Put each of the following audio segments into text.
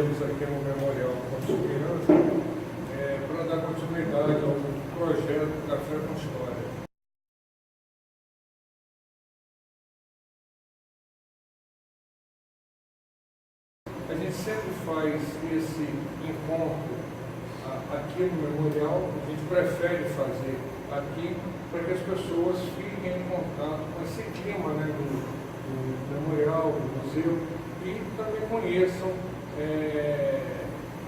eles aqui no Memorial Pontes Miranda, para dar continuidade ao projeto Café com História. A gente sempre faz esse encontro aqui no Memorial, a gente prefere fazer aqui para que as pessoas fiquem em contato com esse clima, né, do Memorial, do museu, e também conheçam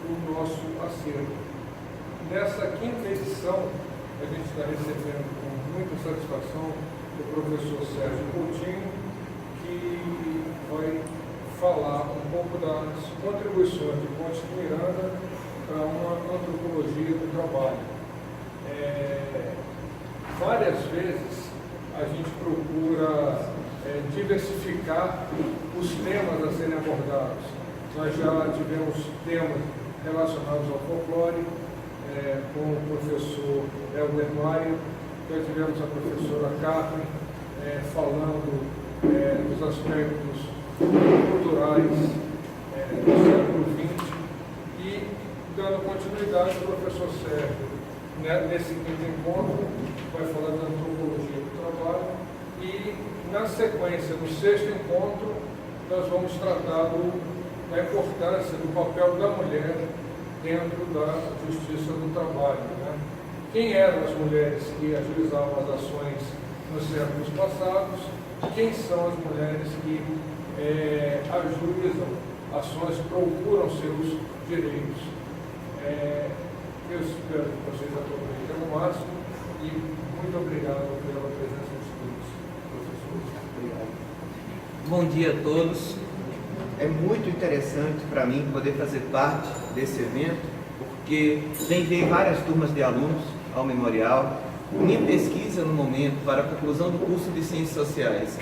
o nosso acervo. Nessa quinta edição, a gente está recebendo com muita satisfação o professor Sérgio Coutinho, que vai falar um pouco das contribuições de Pontes de Miranda para uma antropologia do trabalho. Várias vezes a gente procura diversificar os temas a serem abordados. Nós já tivemos temas relacionados ao folclore, com o professor Helder Maia, já tivemos a professora Carmen falando dos aspectos culturais do século XX, e dando continuidade ao professor Sérgio, nesse quinto encontro, vai falar da antropologia do trabalho, e na sequência, no sexto encontro, nós vamos tratar da importância do papel da mulher dentro da justiça do trabalho, né? Quem eram as mulheres que agilizavam as ações nos séculos passados, quem são as mulheres que ajuizam ações, procuram seus direitos. Eu espero que vocês aproveitem ao máximo e muito obrigado pela presença de todos. Professor. Obrigado. Bom dia a todos. É muito interessante para mim poder fazer parte desse evento, porque veio várias turmas de alunos ao Memorial. Minha pesquisa no momento para a conclusão do curso de Ciências Sociais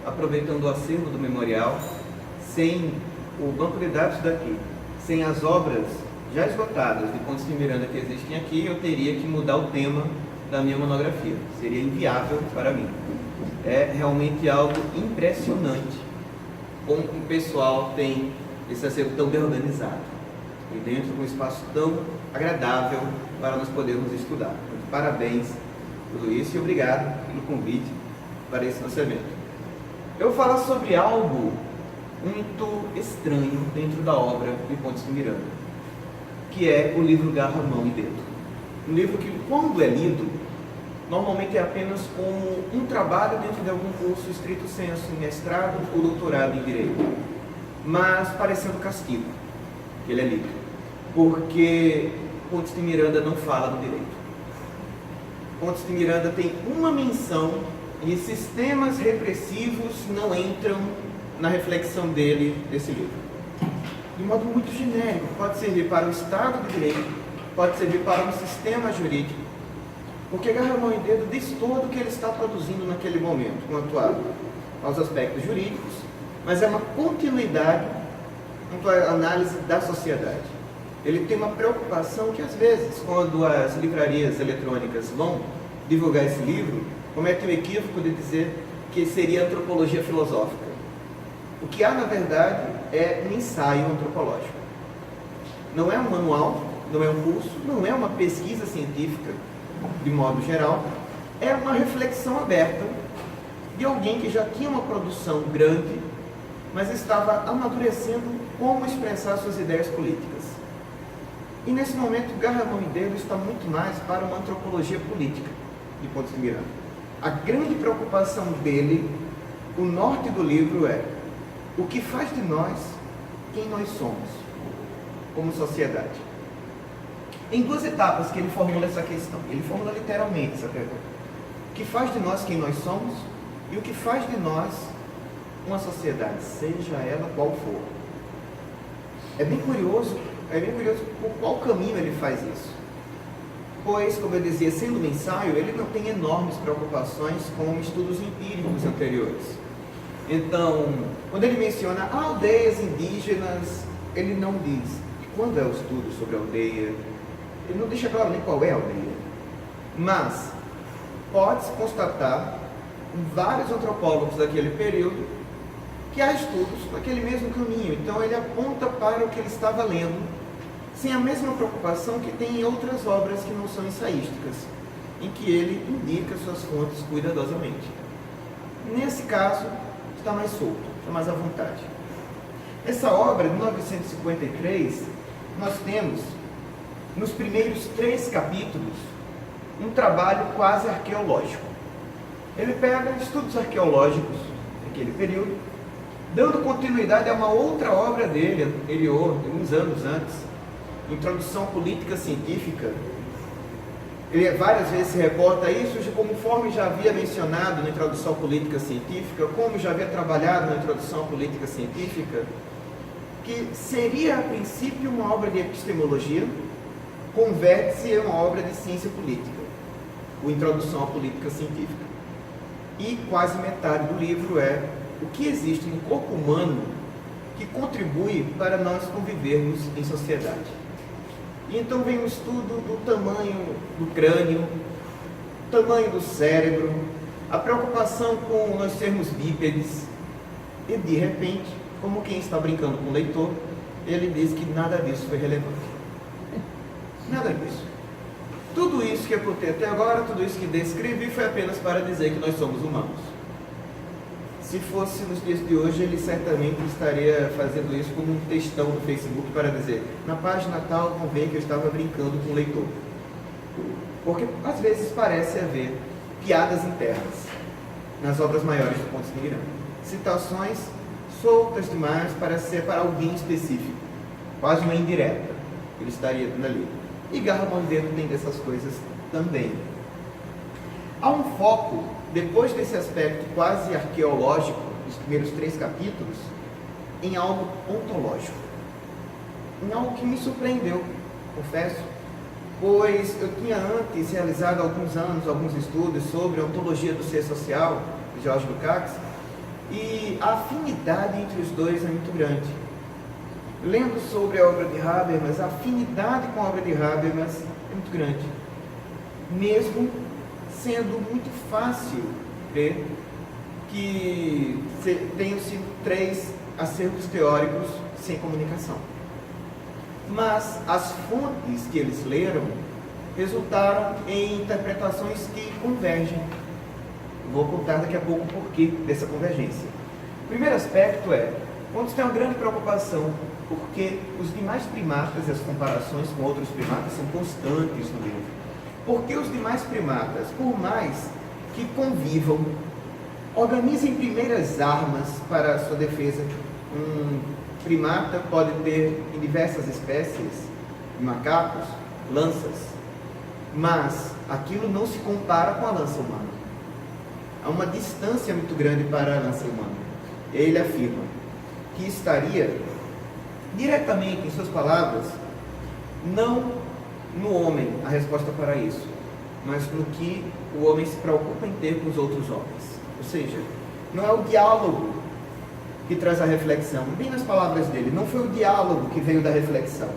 aproveitando o acervo do Memorial. Sem o banco de dados daqui, sem as obras já esgotadas de Pontes de Miranda que existem aqui, eu teria que mudar o tema da minha monografia. Seria inviável para mim. É realmente algo impressionante como o pessoal tem esse acervo tão bem organizado e dentro de um espaço tão agradável para nós podermos estudar. Muito parabéns por isso e obrigado pelo convite para esse nosso evento. Eu vou falar sobre algo muito estranho dentro da obra de Pontes de Miranda, que é o livro Garra, Mão e Dedo. Um livro que, quando é lido, normalmente é apenas como um trabalho dentro de algum curso estrito sensu, mestrado ou doutorado em Direito, mas parecendo castigo que ele é lido, porque Pontes de Miranda não fala do direito. Pontes de Miranda tem uma menção e sistemas repressivos não entram na reflexão desse livro. De modo muito genérico, pode servir para o Estado de Direito, pode servir para um sistema jurídico, porque Garra, Mão e Dedo diz todo o que ele está produzindo naquele momento, quanto aos aspectos jurídicos, mas é uma continuidade quanto à análise da sociedade. Ele tem uma preocupação que, às vezes, quando as livrarias eletrônicas vão divulgar esse livro, comete o equívoco de dizer que seria antropologia filosófica. O que há, na verdade, é um ensaio antropológico. Não é um manual, não é um curso, não é uma pesquisa científica, de modo geral, é uma reflexão aberta de alguém que já tinha uma produção grande, mas estava amadurecendo como expressar suas ideias políticas. E nesse momento, Garra, Mão e Dedo está muito mais para uma antropologia política de Pontes de Miranda. A grande preocupação dele, o norte do livro é o que faz de nós quem nós somos, como sociedade. Em duas etapas que ele formula essa questão, ele formula literalmente essa pergunta. O que faz de nós quem nós somos e o que faz de nós uma sociedade, seja ela qual for. É bem curioso por qual caminho ele faz isso. Pois, como eu dizia, sendo um ensaio, ele não tem enormes preocupações com estudos empíricos anteriores. Então, quando ele menciona aldeias indígenas, ele não diz quando é o estudo sobre a aldeia, ele não deixa claro nem qual é a aldeia. Mas pode-se constatar, vários antropólogos daquele período, que há estudos naquele mesmo caminho. Então ele aponta para o que ele estava lendo, sem a mesma preocupação que tem em outras obras que não são ensaísticas, em que ele indica suas fontes cuidadosamente. Nesse caso, está mais solto, está mais à vontade. Essa obra, de 1953, nós temos, nos primeiros 3 capítulos, um trabalho quase arqueológico. Ele pega estudos arqueológicos daquele período, dando continuidade a uma outra obra dele, anterior, uns anos antes, Introdução à Política Científica. Ele várias vezes se reporta a isso, conforme já havia mencionado na Introdução à Política Científica, como já havia trabalhado na Introdução à Política Científica, que seria a princípio uma obra de epistemologia, converte-se em uma obra de ciência política, o Introdução à Política Científica. E quase metade do livro é o que existe no corpo humano que contribui para nós convivermos em sociedade. E então vem um estudo do tamanho do crânio, tamanho do cérebro, a preocupação com nós sermos bípedes, e de repente, como quem está brincando com o leitor, ele diz que nada disso foi relevante. Nada disso. Tudo isso que eu contei até agora, tudo isso que descrevi, foi apenas para dizer que nós somos humanos. Se fosse nos dias de hoje, ele certamente estaria fazendo isso como um textão no Facebook para dizer, na página tal, vão ver que eu estava brincando com o leitor. Porque às vezes parece haver piadas internas nas obras maiores do Pontes de Miranda. Citações soltas demais para ser para alguém específico, quase uma indireta, ele estaria ali. E Garra Monteiro tem dessas coisas também. Há um foco, depois desse aspecto quase arqueológico, dos primeiros 3 capítulos, em algo ontológico. Em algo que me surpreendeu, confesso, pois eu tinha antes realizado há alguns anos alguns estudos sobre a ontologia do ser social, de George Lukács, e a afinidade entre os dois é muito grande. Lendo sobre a obra de Habermas, a afinidade com a obra de Habermas é muito grande, mesmo sendo muito fácil ver que tenham sido 3 acervos teóricos sem comunicação. Mas as fontes que eles leram resultaram em interpretações que convergem. Vou contar daqui a pouco o porquê dessa convergência. O primeiro aspecto é, Pontes tem uma grande preocupação, porque os demais primatas e as comparações com outros primatas são constantes no livro. Porque os demais primatas, por mais que convivam, organizem primeiras armas para a sua defesa. Um primata pode ter, em diversas espécies de macacos, lanças, mas aquilo não se compara com a lança humana. Há uma distância muito grande para a lança humana. Ele afirma que estaria diretamente, em suas palavras, não no homem a resposta para isso, mas no que o homem se preocupa em ter com os outros homens. Ou seja, não é o diálogo que traz a reflexão, bem nas palavras dele, não foi o diálogo que veio da reflexão,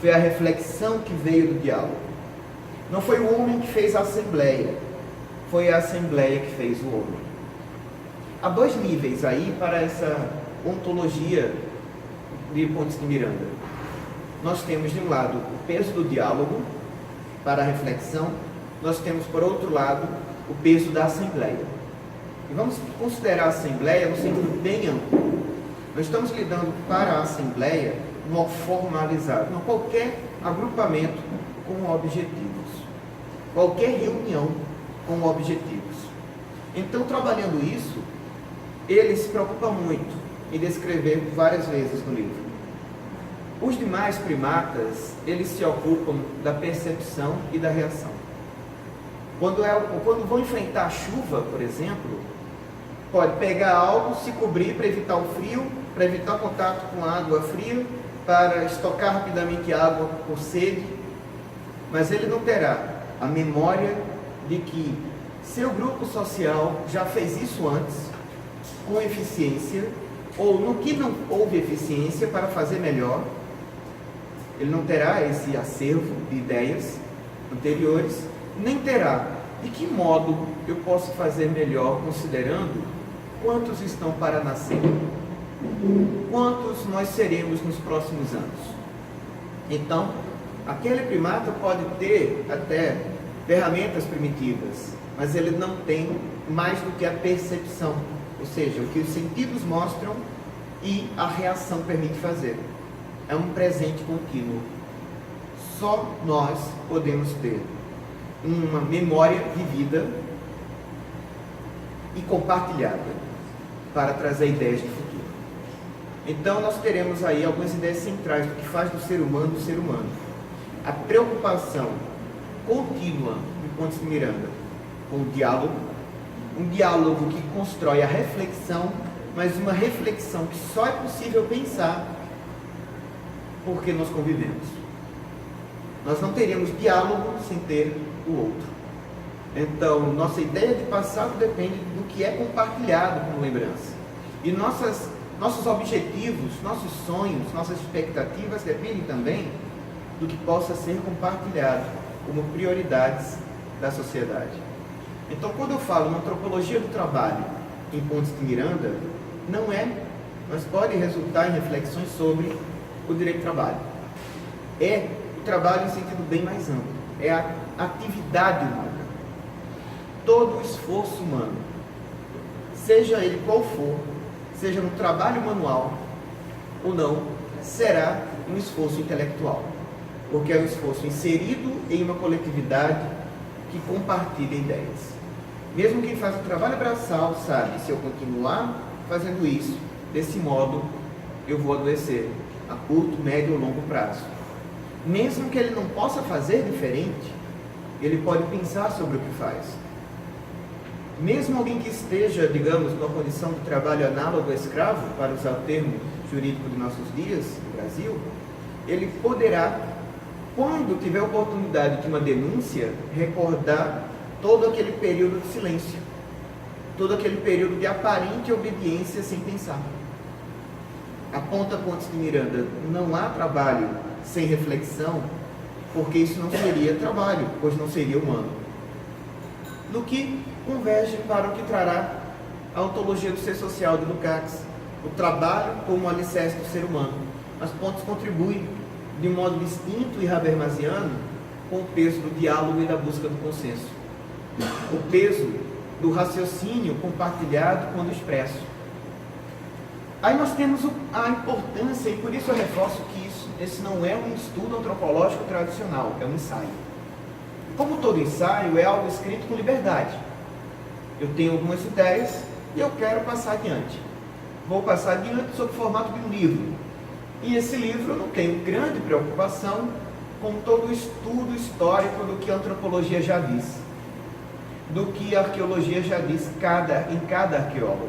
foi a reflexão que veio do diálogo. Não foi o homem que fez a assembleia, foi a assembleia que fez o homem. Há 2 níveis aí para essa ontologia de Pontes de Miranda. Nós temos de um lado o peso do diálogo para a reflexão, nós temos por outro lado o peso da assembleia. E vamos considerar a assembleia no sentido bem amplo. Nós estamos lidando para a assembleia no formalizado, não qualquer agrupamento com objetivos, qualquer reunião com objetivos. Então, trabalhando isso, ele se preocupa muito em descrever várias vezes no livro. Os demais primatas, eles se ocupam da percepção e da reação. Quando vão enfrentar a chuva, por exemplo, pode pegar algo, se cobrir para evitar o frio, para evitar o contato com água fria, para estocar rapidamente água por sede, mas ele não terá a memória de que seu grupo social já fez isso antes, com eficiência, ou no que não houve eficiência para fazer melhor. Ele não terá esse acervo de ideias anteriores, nem terá de que modo eu posso fazer melhor considerando quantos estão para nascer? Quantos nós seremos nos próximos anos? Então, aquele primata pode ter até ferramentas primitivas, mas ele não tem mais do que a percepção, ou seja, o que os sentidos mostram e a reação permite fazer. É um presente contínuo. Só nós podemos ter uma memória vivida e compartilhada para trazer ideias de futuro. Então nós teremos aí algumas ideias centrais do que faz do ser humano. A preocupação contínua de Pontes de Miranda com o diálogo, um diálogo que constrói a reflexão, mas uma reflexão que só é possível pensar porque nós convivemos. Nós não teríamos diálogo sem ter o outro. Então, nossa ideia de passado depende do que é compartilhado como lembrança. E nossos objetivos, nossos sonhos, nossas expectativas dependem também do que possa ser compartilhado como prioridades da sociedade. Então, quando eu falo uma antropologia do trabalho em Pontes de Miranda, não é, mas pode resultar em reflexões sobre o direito do trabalho. É o trabalho em sentido bem mais amplo. É a atividade humana. Todo o esforço humano, seja ele qual for, seja no trabalho manual ou não, será um esforço intelectual, porque é um esforço inserido em uma coletividade que compartilha ideias. Mesmo quem faz o trabalho braçal sabe, se eu continuar fazendo isso, desse modo eu vou adoecer a curto, médio ou longo prazo. Mesmo que ele não possa fazer diferente, ele pode pensar sobre o que faz. Mesmo alguém que esteja, digamos, numa condição de trabalho análogo ao escravo, para usar o termo jurídico de nossos dias, no Brasil, ele poderá, quando tiver oportunidade de uma denúncia, recordar todo aquele período de silêncio, todo aquele período de aparente obediência sem pensar. Aponta Pontes de Miranda, não há trabalho sem reflexão, porque isso não seria trabalho, pois não seria humano. No que converge para o que trará a ontologia do ser social de Lukács, o trabalho como alicerce do ser humano. Mas Pontes contribui de um modo distinto e habermasiano com o peso do diálogo e da busca do consenso, o peso do raciocínio compartilhado quando expresso. Aí nós temos a importância, e por isso eu reforço que esse não é um estudo antropológico tradicional, é um ensaio. Como todo ensaio, é algo escrito com liberdade. Eu tenho algumas ideias e eu quero passar adiante. Vou passar adiante sob o formato de um livro. E esse livro eu não tenho grande preocupação com todo o estudo histórico do que a antropologia já diz, do que a arqueologia já diz em cada arqueólogo.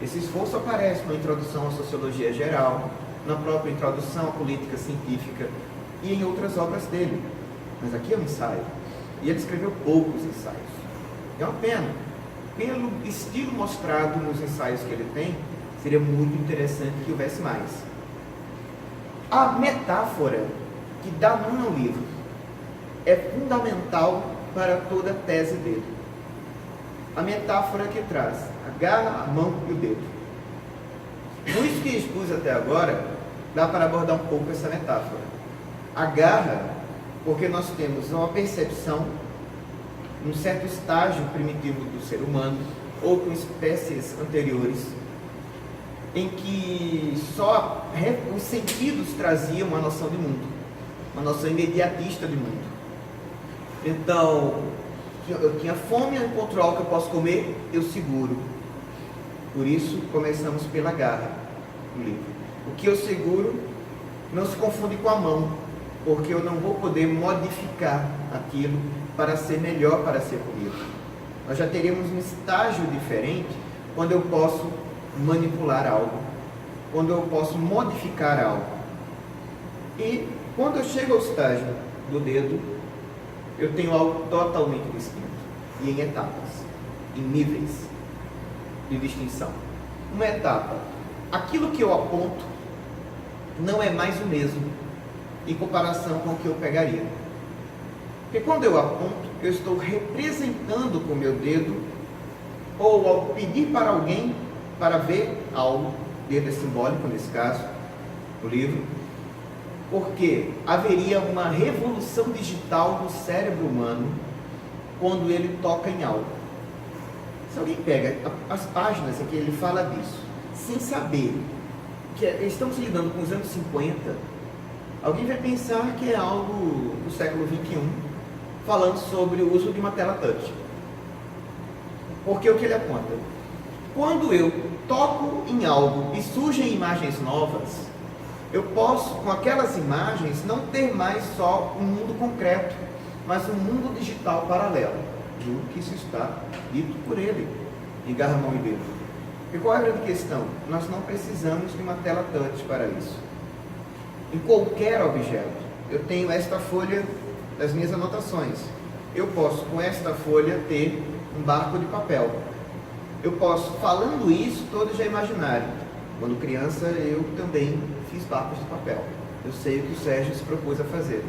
Esse esforço aparece na introdução à sociologia geral, na própria introdução à política científica e em outras obras dele. Mas aqui é um ensaio. E ele escreveu poucos ensaios. É uma pena. Pelo estilo mostrado nos ensaios que ele tem, seria muito interessante que houvesse mais. A metáfora que dá nome ao livro é fundamental para toda a tese dele. A metáfora que traz a garra, a mão e o dedo. Por isso que expus até agora, dá para abordar um pouco essa metáfora. A garra, porque nós temos uma percepção, um certo estágio primitivo do ser humano, ou com espécies anteriores, em que só os sentidos traziam uma noção de mundo, uma noção imediatista de mundo. Então, eu tinha fome, eu encontro algo que eu posso comer, eu seguro. Por isso, começamos pela garra no livro. O que eu seguro não se confunde com a mão, porque eu não vou poder modificar aquilo para ser melhor para ser comido. Nós já teríamos um estágio diferente quando eu posso manipular algo, quando eu posso modificar algo. E quando eu chego ao estágio do dedo, eu tenho algo totalmente distinto, e em etapas, em níveis de distinção. Uma etapa, aquilo que eu aponto não é mais o mesmo em comparação com o que eu pegaria. Porque quando eu aponto, eu estou representando com o meu dedo ou ao pedir para alguém para ver algo, dedo é simbólico nesse caso, no livro, porque haveria uma revolução digital no cérebro humano quando ele toca em algo. Se alguém pega as páginas em que ele fala disso, sem saber que estamos lidando com os anos 50, alguém vai pensar que é algo do século 21, falando sobre o uso de uma tela touch. Porque o que ele aponta? Quando eu toco em algo e surgem imagens novas, eu posso, com aquelas imagens, não ter mais só um mundo concreto, mas um mundo digital paralelo. Juro que isso está dito por ele, em Garramão Ribeiro. E qual é a grande questão? Nós não precisamos de uma tela touch para isso. Em qualquer objeto, eu tenho esta folha das minhas anotações. Eu posso, com esta folha, ter um barco de papel. Eu posso, falando isso, todos já imaginaram. Quando criança, eu também fiz barcos de papel. Eu sei o que o Sérgio se propôs a fazer.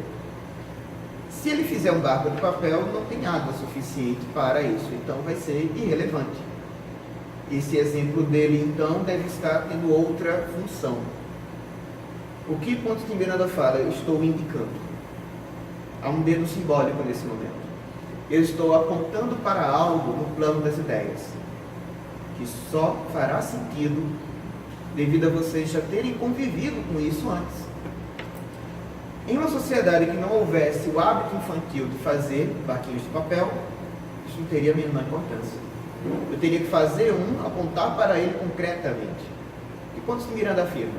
Se ele fizer um barco de papel, não tem água suficiente para isso, então vai ser irrelevante. Esse exemplo dele, então, deve estar tendo outra função. O que Pontes de Miranda fala? Eu estou indicando. Há um dedo simbólico nesse momento. Eu estou apontando para algo no plano das ideias, que só fará sentido devido a vocês já terem convivido com isso antes. Em uma sociedade que não houvesse o hábito infantil de fazer barquinhos de papel, isso não teria a mínima importância. Eu teria que fazer apontar para ele concretamente. E Pontes de Miranda afirma: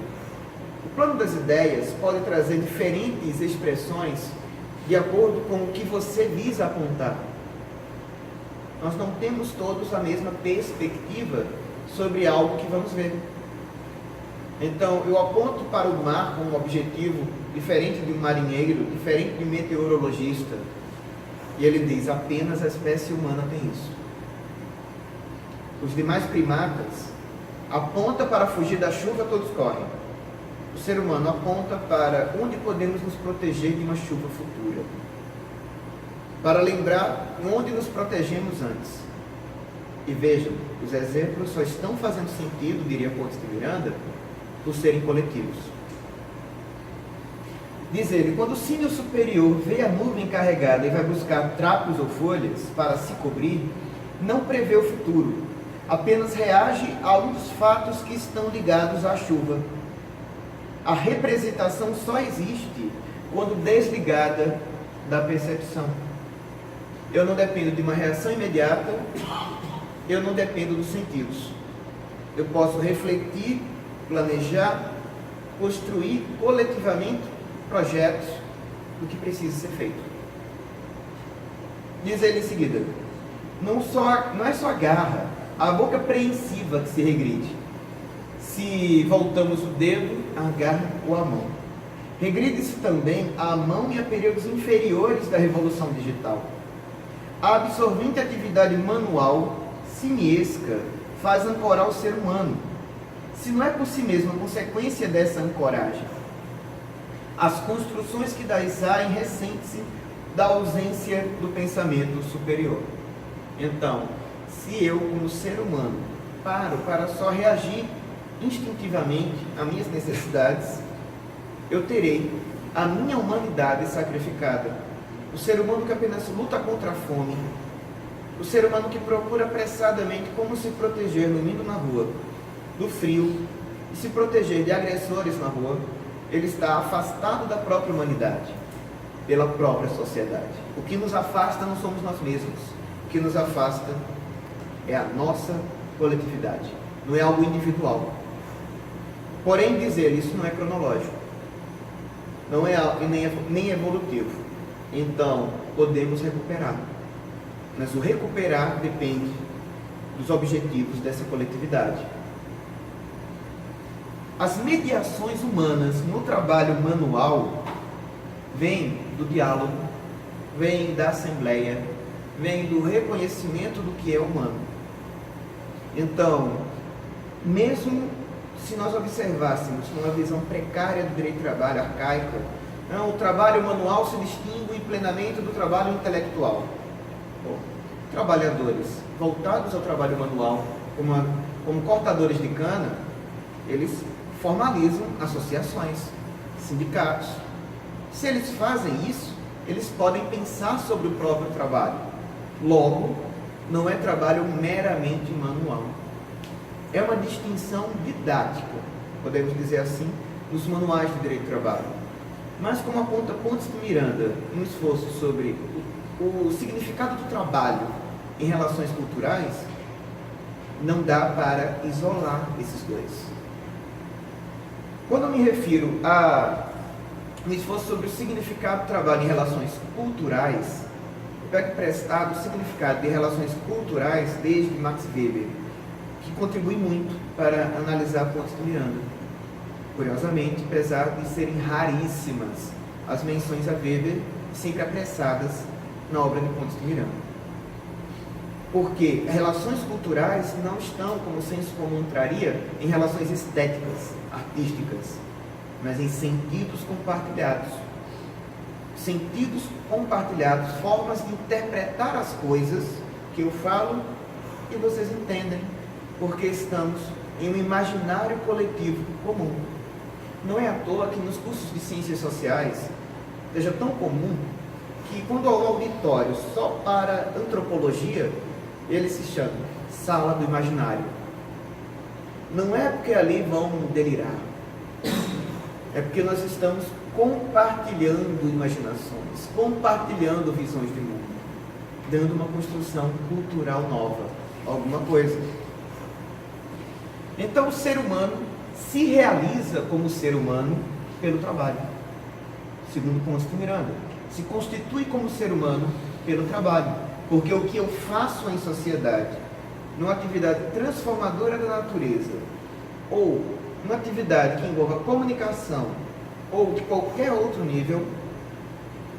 o plano das ideias pode trazer diferentes expressões de acordo com o que você visa apontar. Nós não temos todos a mesma perspectiva sobre algo que vamos ver. Então, eu aponto para o mar com um objetivo diferente de um marinheiro, diferente de um meteorologista. E ele diz: apenas a espécie humana tem isso. Os demais primatas apontam para fugir da chuva, todos correm. O ser humano aponta para onde podemos nos proteger de uma chuva futura, para lembrar onde nos protegemos antes. E vejam, os exemplos só estão fazendo sentido, diria Pontes de Miranda, por serem coletivos. Diz ele: quando o símio superior vê a nuvem carregada e vai buscar trapos ou folhas para se cobrir, não prevê o futuro, apenas reage a um dos fatos que estão ligados à chuva. A representação só existe quando desligada da percepção. Eu não dependo de uma reação imediata, eu não dependo dos sentidos. Eu posso refletir, planejar, construir coletivamente projetos do que precisa ser feito. Diz ele em seguida: não é só a garra, a boca apreensiva que se regride. Se voltamos o dedo, a garra ou a mão. Regride-se também a mão e a períodos inferiores da revolução digital. A absorvente atividade manual, simiesca, faz ancorar o ser humano. Se não é por si mesmo a consequência dessa ancoragem, as construções que daí saem ressentem-se da ausência do pensamento superior. Então, se eu, como ser humano, paro para só reagir instintivamente às minhas necessidades, eu terei a minha humanidade sacrificada. O ser humano que apenas luta contra a fome, o ser humano que procura apressadamente como se proteger dormindo na rua do frio e se proteger de agressores na rua, ele está afastado da própria humanidade, pela própria sociedade. O que nos afasta não somos nós mesmos, o que nos afasta é a nossa coletividade, não é algo individual. Porém, dizer isso não é cronológico, não é nem evolutivo. Então, podemos recuperar, mas o recuperar depende dos objetivos dessa coletividade. As mediações humanas no trabalho manual vêm do diálogo, vêm da assembleia, vêm do reconhecimento do que é humano. Então, mesmo se nós observássemos uma visão precária do direito do trabalho, arcaica, o trabalho manual se distingue plenamente do trabalho intelectual. Bom, trabalhadores, voltados ao trabalho manual, como cortadores de cana, eles formalizam associações, sindicatos. Se eles fazem isso, eles podem pensar sobre o próprio trabalho. Logo, não é trabalho meramente manual. É uma distinção didática, podemos dizer assim, nos manuais de direito do trabalho. Mas como aponta Pontes de Miranda, um esforço sobre o significado do trabalho em relações culturais, não dá para isolar esses dois. Quando eu me refiro a um esforço sobre o significado do trabalho em relações culturais, eu pego emprestado o significado de relações culturais desde Max Weber, que contribui muito para analisar Pontes de Miranda. Curiosamente, apesar de serem raríssimas as menções a Weber, sempre apressadas na obra de Pontes de Miranda. Porque relações culturais não estão, como o senso comum traria, em relações estéticas, artísticas, mas em sentidos compartilhados. Sentidos compartilhados, formas de interpretar as coisas que eu falo e vocês entendem, porque estamos em um imaginário coletivo comum. Não é à toa que nos cursos de ciências sociais seja tão comum que quando há um auditório só para antropologia, ele se chama Sala do Imaginário. Não é porque ali vão delirar, é porque nós estamos compartilhando imaginações, compartilhando visões de mundo, dando uma construção cultural nova, alguma coisa. Então o ser humano se realiza como ser humano pelo trabalho, segundo Pontes de Miranda. Se constitui como ser humano pelo trabalho, porque o que eu faço em sociedade, numa atividade transformadora da natureza, ou numa atividade que envolva comunicação, ou de qualquer outro nível,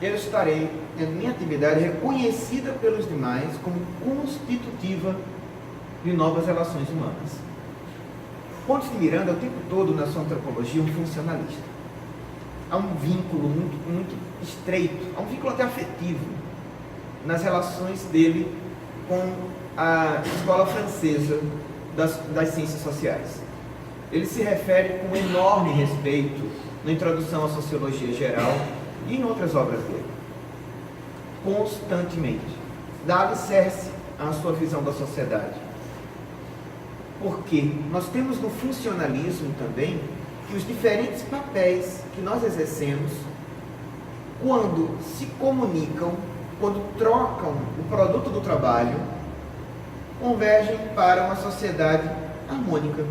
eu estarei tendo minha atividade reconhecida pelos demais como constitutiva de novas relações humanas. Pontes de Miranda, o tempo todo na sua antropologia, é um funcionalista. Há um vínculo muito estreito, há um vínculo até afetivo nas relações dele com a escola francesa das ciências sociais. Ele se refere com enorme respeito na introdução à sociologia geral e em outras obras dele. Constantemente. Dá alicerce à sua visão da sociedade. Porque nós temos no funcionalismo também que os diferentes papéis que nós exercemos, quando se comunicam, quando trocam o produto do trabalho, convergem para uma sociedade harmônica,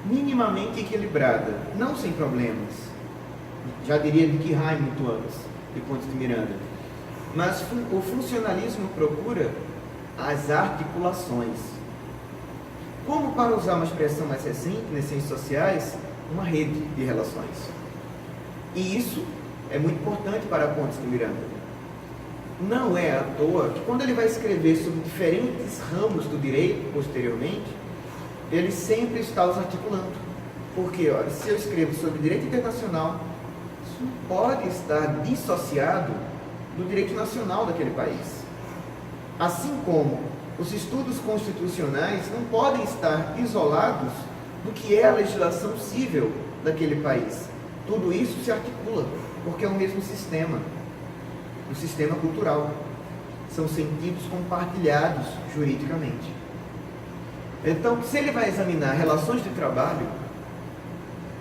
minimamente equilibrada, não sem problemas. Já diria de Durkheim muito antes, de Pontes de Miranda. Mas o funcionalismo procura as articulações. Como, para usar uma expressão mais recente nas ciências sociais, uma rede de relações. E isso é muito importante para Pontes de Miranda. Não é à toa que quando ele vai escrever sobre diferentes ramos do direito, posteriormente, ele sempre está os articulando. Porque, olha, se eu escrevo sobre direito internacional, isso não pode estar dissociado do direito nacional daquele país. Assim como os estudos constitucionais não podem estar isolados do que é a legislação civil daquele país. Tudo isso se articula, porque é o mesmo sistema, o sistema cultural. São sentidos compartilhados juridicamente. Então, se ele vai examinar relações de trabalho,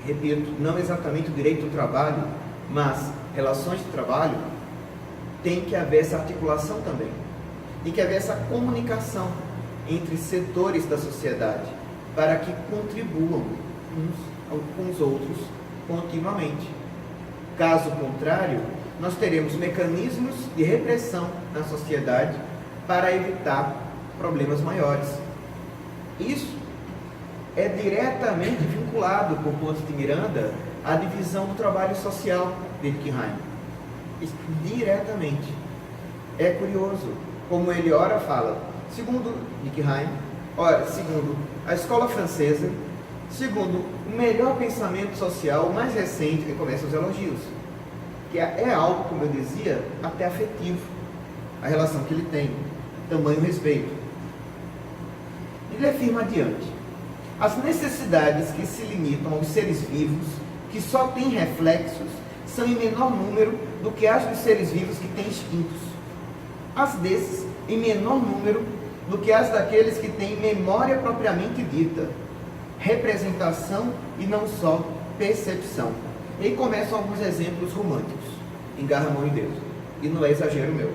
repito, não exatamente o direito do trabalho, mas relações de trabalho, tem que haver essa articulação também. Tem que haver essa comunicação entre setores da sociedade para que contribuam uns com os outros continuamente. Caso contrário, nós teremos mecanismos de repressão na sociedade para evitar problemas maiores. Isso é diretamente vinculado, por Pontes de Miranda, à divisão do trabalho social de Durkheim. Diretamente. É curioso, como ele ora fala, segundo Durkheim, ora, segundo a escola francesa, segundo o melhor pensamento social, o mais recente, que começa os elogios, que é algo, como eu dizia, até afetivo, a relação que ele tem, tamanho respeito. Ele afirma adiante: as necessidades que se limitam aos seres vivos, que só têm reflexos, são em menor número do que as dos seres vivos que têm instintos. As desses, em menor número do que as daqueles que têm memória propriamente dita, representação e não só percepção. E aí começam alguns exemplos românticos, em Garramon e Deus, e não é exagero meu.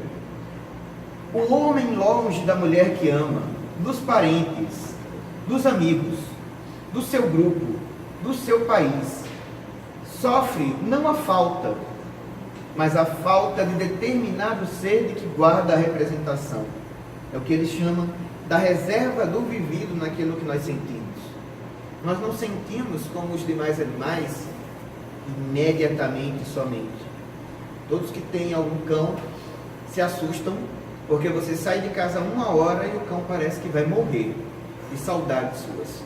O homem longe da mulher que ama, dos parentes, dos amigos, do seu grupo, do seu país, sofre não a falta, mas a falta de determinado ser de que guarda a representação. É o que eles chamam da reserva do vivido naquilo que nós sentimos. Nós não sentimos como os demais animais imediatamente somente. Todos que têm algum cão se assustam porque você sai de casa 1 hora e o cão parece que vai morrer de saudades suas.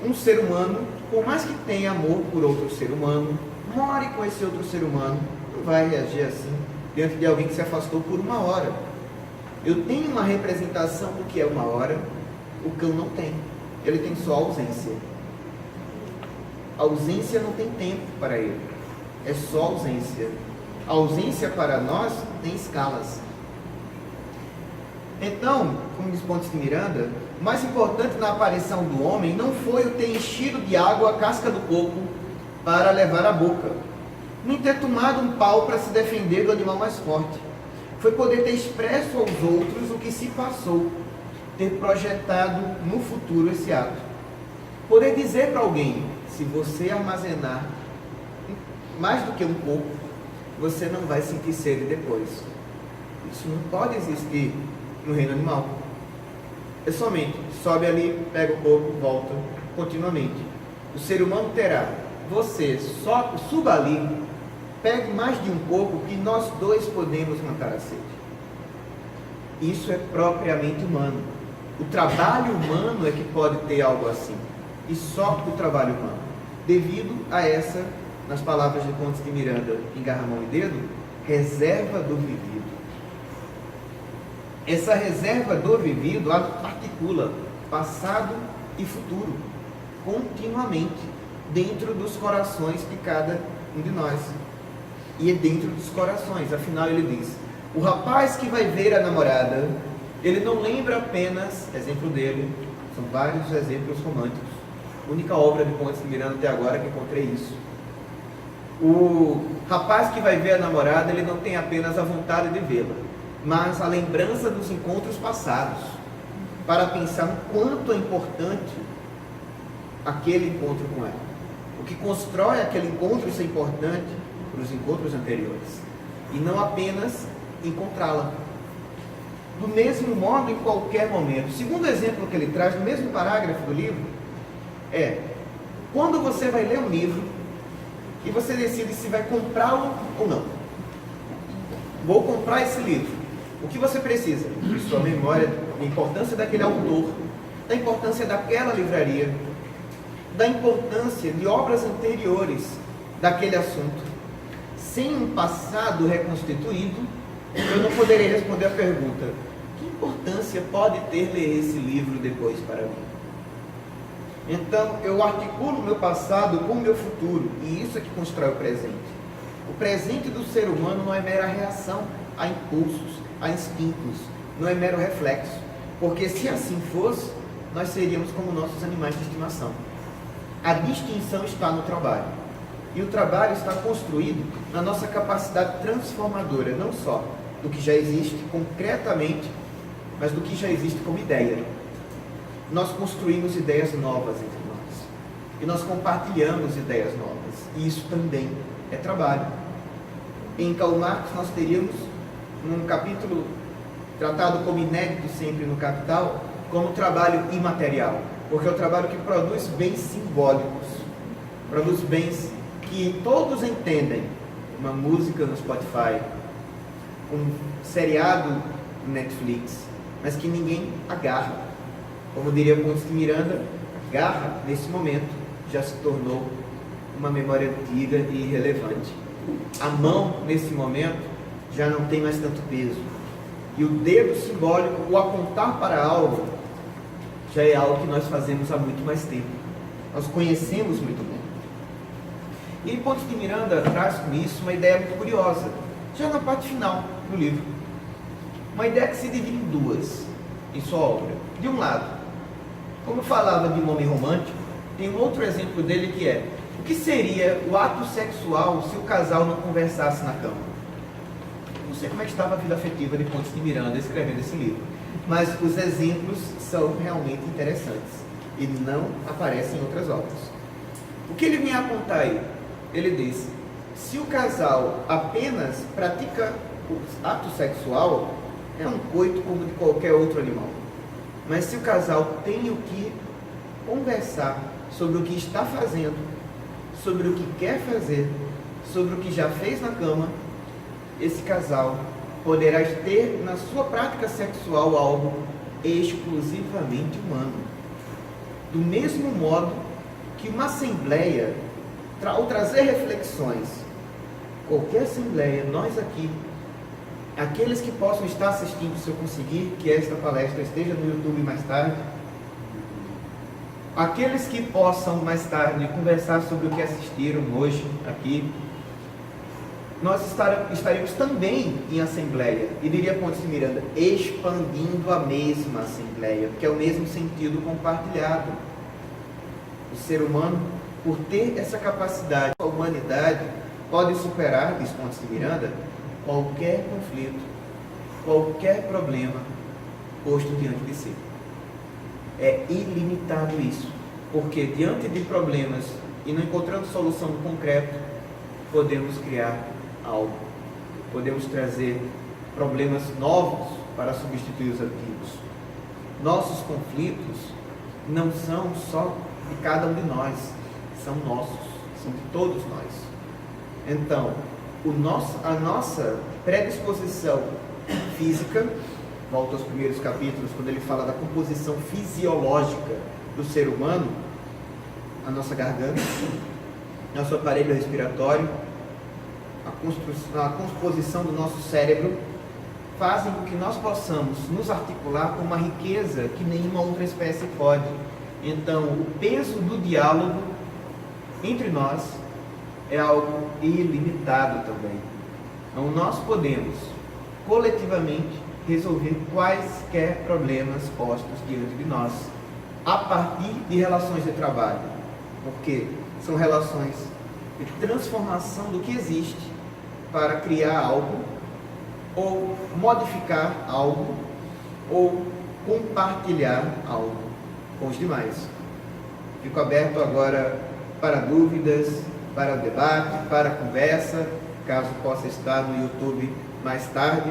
Um ser humano, por mais que tenha amor por outro ser humano, more com esse outro ser humano, não vai reagir assim diante de alguém que se afastou por 1 hora. Eu tenho uma representação do que é 1 hora, o cão não tem. Ele tem só ausência. A ausência não tem tempo para ele, é só ausência. A ausência para nós tem escalas. Então, como diz Pontes de Miranda, o mais importante na aparição do homem não foi o ter enchido de água a casca do coco para levar à boca, nem ter tomado um pau para se defender do animal mais forte. Foi poder ter expresso aos outros o que se passou, ter projetado no futuro esse ato. Poder dizer para alguém: se você armazenar mais do que um pouco, você não vai sentir sede depois. Isso não pode existir no reino animal. É somente sobe ali, pega o coco, volta continuamente. O ser humano terá: você só suba ali, pegue mais de um coco que nós dois podemos matar a sede. Isso é propriamente humano. O trabalho humano é que pode ter algo assim, e só o trabalho humano, devido a essa, nas palavras de Pontes de Miranda em Garramon e Dedo, reserva do vivido. Essa reserva do vivido articula passado e futuro continuamente dentro dos corações de cada um de nós. E é dentro dos corações. Afinal, ele diz: o rapaz que vai ver a namorada, ele não lembra apenas, exemplo dele, são vários exemplos românticos, única obra de Pontes de Miranda até agora que encontrei isso. O rapaz que vai ver a namorada, ele não tem apenas a vontade de vê-la, mas a lembrança dos encontros passados, para pensar no quanto é importante aquele encontro com ela. O que constrói aquele encontro ser importante para os encontros anteriores, e não apenas encontrá-la. Do mesmo modo, em qualquer momento. O segundo exemplo que ele traz, no mesmo parágrafo do livro, é quando você vai ler um livro e você decide se vai comprá-lo ou não. Vou comprar esse livro. O que você precisa? De sua memória, da importância daquele autor, da importância daquela livraria, da importância de obras anteriores daquele assunto. Sem um passado reconstituído, eu não poderei responder a pergunta: que importância pode ter ler esse livro depois para mim? Então, eu articulo o meu passado com o meu futuro, e isso é que constrói o presente. O presente do ser humano não é mera reação a impulsos, a instintos, não é mero reflexo, porque se assim fosse, nós seríamos como nossos animais de estimação. A distinção está no trabalho, e o trabalho está construído na nossa capacidade transformadora, não só do que já existe concretamente, mas do que já existe como ideia. Nós construímos ideias novas entre nós, e nós compartilhamos ideias novas, e isso também é trabalho. Em Karl Marx nós teríamos, num capítulo tratado como inédito sempre no Capital, como trabalho imaterial, porque é o trabalho que produz bens simbólicos, produz bens que todos entendem. Uma música no Spotify, um seriado no Netflix, mas que ninguém agarra. Como diria Pontes de Miranda, agarra nesse momento já se tornou uma memória antiga e irrelevante. A mão nesse momento já não tem mais tanto peso, e o dedo simbólico, o apontar para algo, já é algo que nós fazemos há muito mais tempo. Nós conhecemos muito bem. E Pontes de Miranda traz com isso uma ideia muito curiosa, já na parte final do livro. Uma ideia que se divide em duas, em sua obra. De um lado, como eu falava de um homem romântico, tem um outro exemplo dele que é: o que seria o ato sexual se o casal não conversasse na cama? Não sei como é que estava a vida afetiva de Pontes de Miranda escrevendo esse livro, mas os exemplos são realmente interessantes e não aparecem em outras obras. O que ele vem a apontar aí? Ele diz: se o casal apenas pratica o ato sexual, é um coito como de qualquer outro animal. Mas se o casal tem o que conversar sobre o que está fazendo, sobre o que quer fazer, sobre o que já fez na cama, esse casal poderá ter na sua prática sexual algo exclusivamente humano. Do mesmo modo que uma assembleia, ao trazer reflexões, qualquer assembleia, nós aqui, aqueles que possam estar assistindo, se eu conseguir que esta palestra esteja no YouTube mais tarde, aqueles que possam mais tarde conversar sobre o que assistiram hoje aqui, nós estaremos também em assembleia, e diria Pontes de Miranda, expandindo a mesma assembleia, porque é o mesmo sentido compartilhado. O ser humano, por ter essa capacidade, a humanidade pode superar, diz Pontes de Miranda, qualquer conflito, qualquer problema posto diante de si. É ilimitado isso, porque diante de problemas e não encontrando solução no concreto, podemos criar algo, podemos trazer problemas novos para substituir os antigos. Nossos conflitos não são só de cada um de nós, são nossos, são de todos nós. Então, a nossa predisposição física, volta aos primeiros capítulos, quando ele fala da composição fisiológica do ser humano, a nossa garganta, nosso aparelho respiratório, a composição do nosso cérebro, fazem com que nós possamos nos articular com uma riqueza que nenhuma outra espécie pode. Então, o peso do diálogo entre nós é algo ilimitado também. Então, nós podemos, coletivamente, resolver quaisquer problemas postos diante de nós, a partir de relações de trabalho, porque são relações de transformação do que existe para criar algo, ou modificar algo, ou compartilhar algo com os demais. Fico aberto agora para dúvidas, para debate, para conversa, caso possa estar no YouTube mais tarde,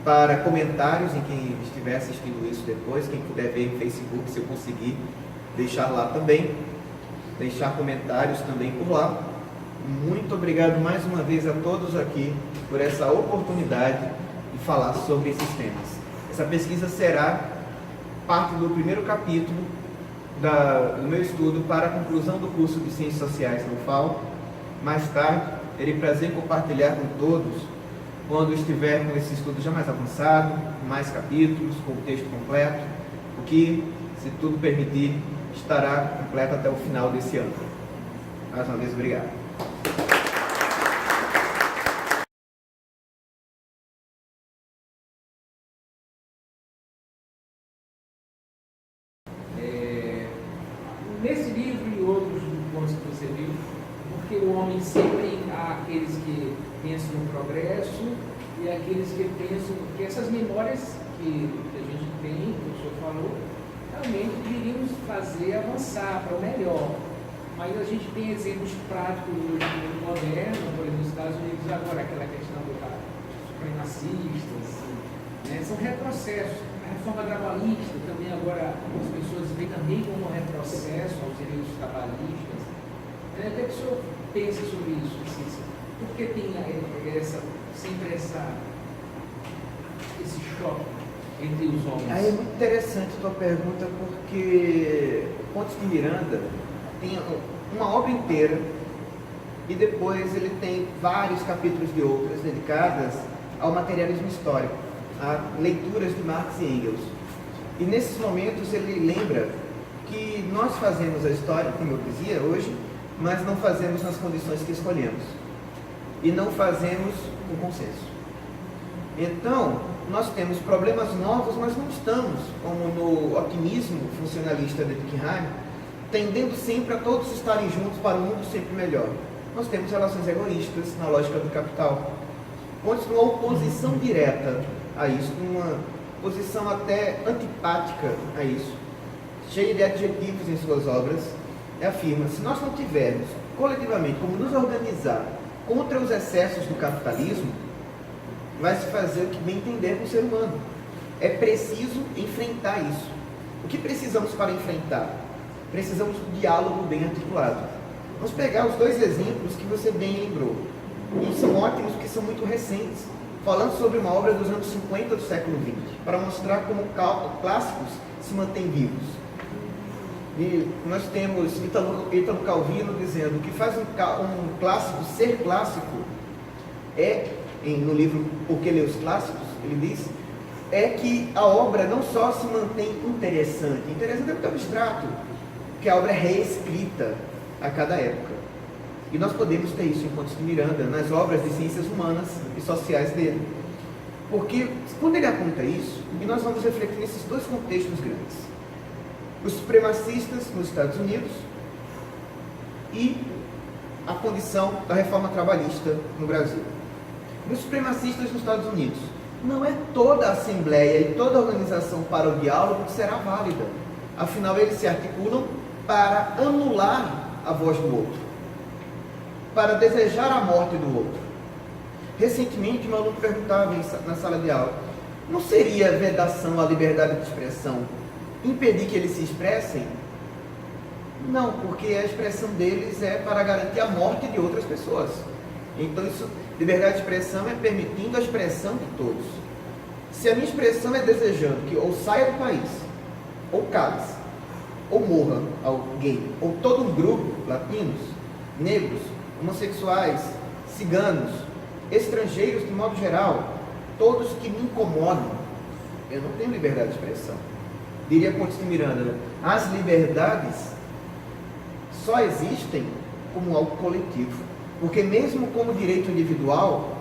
para comentários em quem estiver assistindo isso depois, quem puder ver em Facebook, se eu conseguir deixar lá também, deixar comentários também por lá. Muito obrigado mais uma vez a todos aqui por essa oportunidade de falar sobre esses temas. Essa pesquisa será parte do primeiro capítulo do meu estudo para a conclusão do curso de Ciências Sociais no UFAL. Mais tarde, terei prazer em compartilhar com todos, quando estiver com esse estudo já mais avançado, mais capítulos, com o texto completo, o que, se tudo permitir, estará completo até o final desse ano. Mais uma vez, obrigado. Nesse livro e outros pontos que você viu, porque o homem sempre há aqueles que pensam no progresso e aqueles que pensam que essas memórias que a gente tem, que o senhor falou, realmente deveríamos fazer avançar para o melhor. Mas a gente tem exemplos práticos hoje no mundo moderno, por exemplo, nos Estados Unidos agora, aquela questão dos supremacistas, né? São retrocessos. A reforma trabalhista também agora as pessoas veem também como um retrocesso aos direitos trabalhistas. O que o senhor pensa sobre isso? Assim, por que tem sempre esse choque entre os homens? Aí é muito interessante a tua pergunta, porque Pontes de Miranda tem uma obra inteira e depois ele tem vários capítulos de outras dedicadas ao materialismo histórico, a leituras de Marx e Engels. E nesses momentos ele lembra que nós fazemos a história como hipocrisia hoje, mas não fazemos nas condições que escolhemos. E não fazemos com consenso. Então, nós temos problemas novos, mas não estamos, como no otimismo funcionalista de Durkheim, tendendo sempre a todos estarem juntos para um mundo sempre melhor. Nós temos relações egoístas na lógica do capital, onde uma oposição direta a isso, uma posição até antipática a isso, cheia de adjetivos em suas obras, afirma: se nós não tivermos coletivamente como nos organizar contra os excessos do capitalismo, vai se fazer o que bem entender com o ser humano. É preciso enfrentar isso. O que precisamos para enfrentar? Precisamos de um diálogo bem articulado. Vamos pegar os dois exemplos que você bem lembrou. E são ótimos porque são muito recentes. Falando sobre uma obra dos anos 50 do século XX, para mostrar como clássicos se mantêm vivos. E nós temos Ítalo Calvino dizendo que faz um clássico ser clássico no livro Por que Ler os Clássicos, ele diz, é que a obra não só se mantém interessante é muito abstrato, que a obra é reescrita a cada época. E nós podemos ter isso em Pontes de Miranda, nas obras de ciências humanas e sociais dele. Porque quando ele aponta isso, e nós vamos refletir nesses dois contextos grandes: os supremacistas nos Estados Unidos e a condição da reforma trabalhista no Brasil. Os supremacistas nos Estados Unidos, não é toda a assembleia e toda a organização para o diálogo que será válida. Afinal, eles se articulam para anular a voz do outro, para desejar a morte do outro. Recentemente, um aluno perguntava na sala de aula: não seria vedação à liberdade de expressão impedir que eles se expressem? Não, porque a expressão deles é para garantir a morte de outras pessoas. Então, liberdade de expressão é permitindo a expressão de todos. Se a minha expressão é desejando que ou saia do país, ou cale-se, ou morra alguém, ou todo um grupo, latinos, negros, homossexuais, ciganos, estrangeiros de modo geral, todos que me incomodam, eu não tenho liberdade de expressão. Diria Pontes de Miranda, as liberdades só existem como algo coletivo, porque mesmo como direito individual,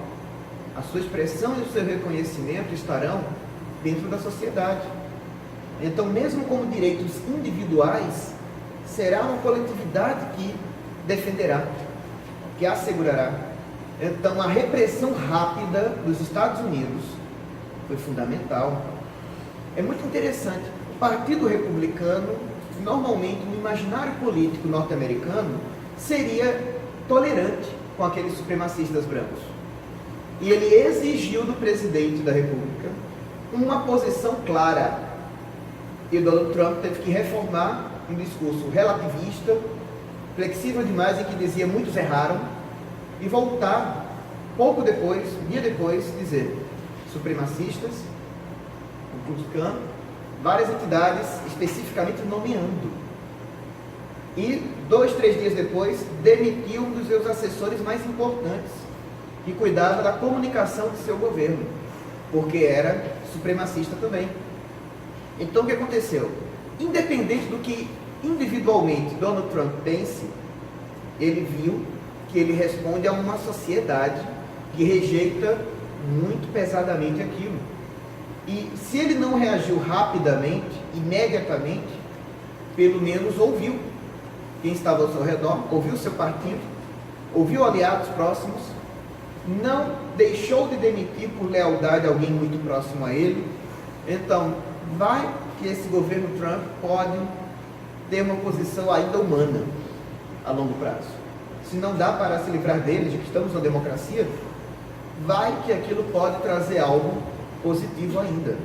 a sua expressão e o seu reconhecimento estarão dentro da sociedade. Então, mesmo como direitos individuais, será uma coletividade que defenderá, que assegurará. Então, a repressão rápida dos Estados Unidos foi fundamental. É muito interessante. O Partido Republicano, normalmente, no imaginário político norte-americano, seria tolerante com aqueles supremacistas brancos. E ele exigiu do presidente da República uma posição clara. E o Donald Trump teve que reformar um discurso relativista, flexível demais, em que dizia muitos erraram, e voltar pouco depois, um dia depois, dizer supremacistas, o Ku Klux Klan, várias entidades especificamente nomeando. E 2, 3 dias depois, demitiu um dos seus assessores mais importantes, que cuidava da comunicação de seu governo, porque era supremacista também. Então, o que aconteceu? Independente do que individualmente Donald Trump pense, ele viu que ele responde a uma sociedade que rejeita muito pesadamente aquilo. E se ele não reagiu rapidamente, imediatamente, pelo menos ouviu quem estava ao seu redor, ouviu seu partido, ouviu aliados próximos, não deixou de demitir por lealdade a alguém muito próximo a ele. Então, vai que esse governo Trump pode ter uma posição ainda humana a longo prazo. Se não dá para se livrar dele, já que estamos na democracia, vai que aquilo pode trazer algo positivo ainda.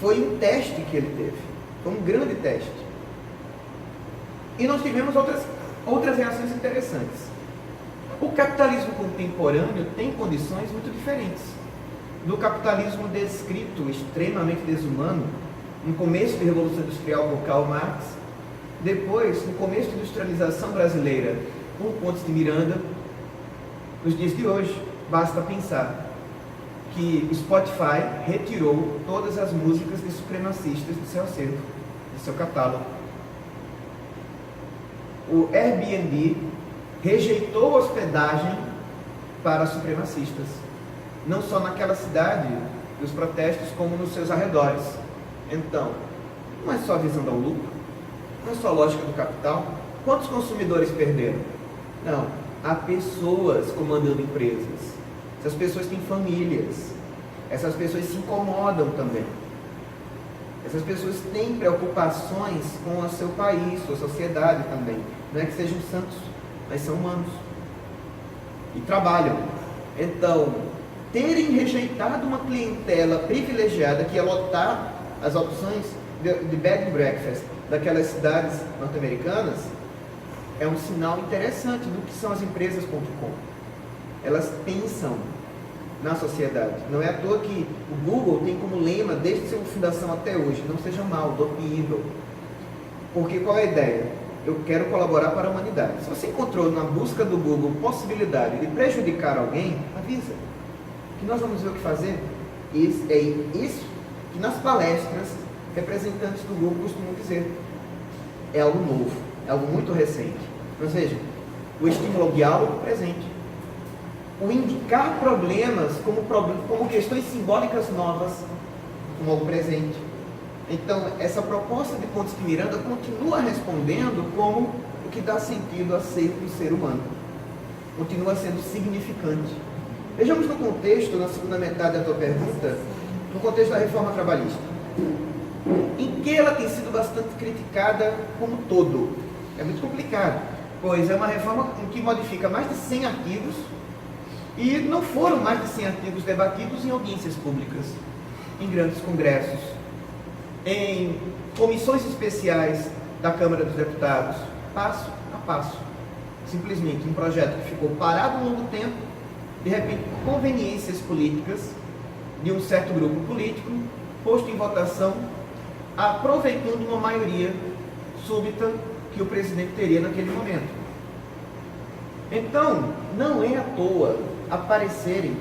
Foi um teste que ele teve, foi um grande teste. E nós tivemos outras reações interessantes. O capitalismo contemporâneo tem condições muito diferentes do capitalismo descrito, extremamente desumano, no começo da Revolução Industrial por Karl Marx, depois, no começo da industrialização brasileira por Pontes de Miranda, nos dias de hoje, basta pensar. que Spotify retirou todas as músicas de supremacistas do seu acervo, do seu catálogo. O Airbnb rejeitou hospedagem para supremacistas, não só naquela cidade dos protestos, como nos seus arredores. Então, não é só a visão do lucro, não é só a lógica do capital. Quantos consumidores perderam? Não, há pessoas comandando empresas. Essas pessoas têm famílias, essas pessoas se incomodam também. Essas pessoas têm preocupações com o seu país, sua sociedade também. Não é que sejam santos, mas são humanos. E trabalham. Então, terem rejeitado uma clientela privilegiada que ia lotar as opções de bed and breakfast daquelas cidades norte-americanas é um sinal interessante do que são as empresas.com. Elas pensam na sociedade. Não é à toa que o Google tem como lema, desde sua fundação até hoje, não seja maldoso, evil. Porque qual é a ideia? Eu quero colaborar para a humanidade. Se você encontrou na busca do Google possibilidade de prejudicar alguém, avisa. Que nós vamos ver o que fazer. É isso que nas palestras representantes do Google costumam dizer. É algo novo, é algo muito recente. Ou seja, o estímulo ao diálogo presente. O indicar problemas como questões simbólicas novas, como algo presente. Então, essa proposta de Pontes de Miranda continua respondendo como o que dá sentido a ser do ser humano. Continua sendo significante. Vejamos no contexto, na segunda metade da tua pergunta, no contexto da reforma trabalhista, em que ela tem sido bastante criticada como todo. É muito complicado, pois é uma reforma que modifica mais de 100 artigos e não foram mais de 100 artigos debatidos em audiências públicas, em grandes congressos, em comissões especiais da Câmara dos Deputados, passo a passo. Simplesmente um projeto que ficou parado um longo tempo, de repente, por conveniências políticas de um certo grupo político, posto em votação, aproveitando uma maioria súbita que o presidente teria naquele momento. Então, não é à toa aparecer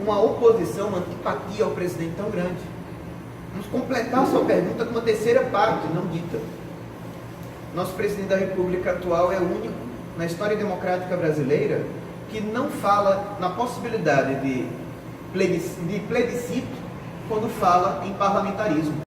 uma oposição, uma antipatia ao presidente tão grande. Vamos completar a sua pergunta com uma terceira parte, não dita. Nosso presidente da República atual é o único, na história democrática brasileira, que não fala na possibilidade de plebiscito quando fala em parlamentarismo.